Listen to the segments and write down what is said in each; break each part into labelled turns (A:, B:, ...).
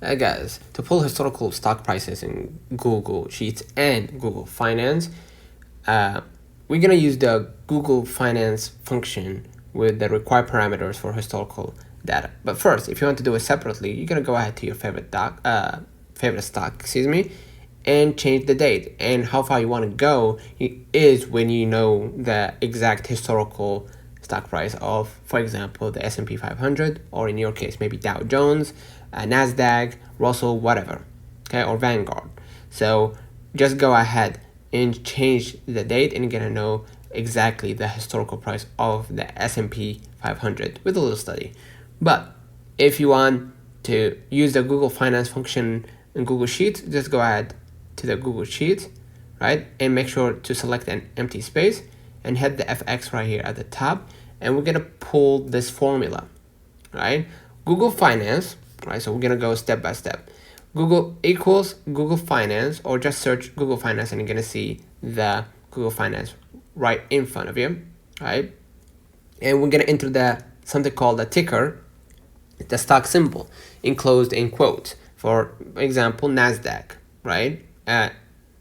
A: Guys, to pull historical stock prices in Google Sheets and Google Finance, we're gonna use the Google Finance function with the required parameters for historical data. But first, if you want to do it separately, you're gonna go ahead to your favorite stock, and change the date. And how far you want to go is when you know the exact historical stock price of, for example, the S&P 500, or in your case, maybe Dow Jones, NASDAQ, Russell, whatever, okay, or Vanguard. So just go ahead and change the date, and you're gonna know exactly the historical price of the S&P 500 with a little study. But if you want to use the Google Finance function in Google Sheets, just go ahead to the Google Sheets, right, and make sure to select an empty space and hit the FX right here at the top, and we're gonna pull this formula, right? Google Finance, right? So we're gonna go step by step. Google equals Google Finance, or just search Google Finance and you're gonna see the Google Finance right in front of you, right? And we're gonna enter something called the ticker, the stock symbol, enclosed in quotes. For example, NASDAQ, right?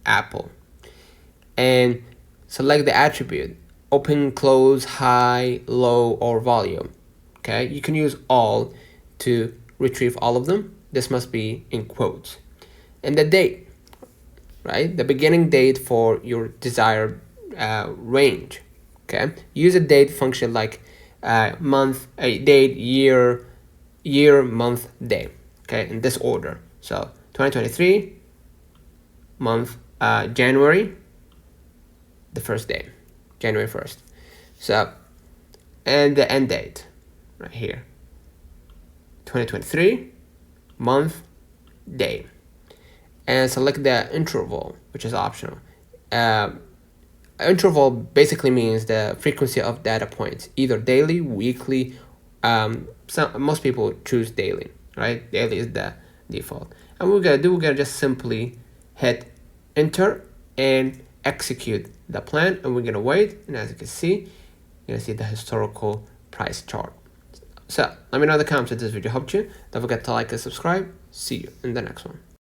A: Apple. And select the attribute, open, close, high, low, or volume. Okay, you can use all to retrieve all of them. This must be in quotes. And the date, right? The beginning date for your desired range. Okay, use a date function like month, date, year, month, day. Okay, in this order. So 2023 month, January, the first day, January 1st. So, and the end date right here, 2023 month, day, and select the interval, which is optional. Interval basically means the frequency of data points, either daily, weekly. Most people choose daily, right? Daily is the default. And we're gonna just simply hit enter and execute the plan, and we're gonna wait. And as you can see, you're gonna see the historical price chart. So let me know in the comments if this video helped you. Don't forget to like and subscribe. See you in the next one.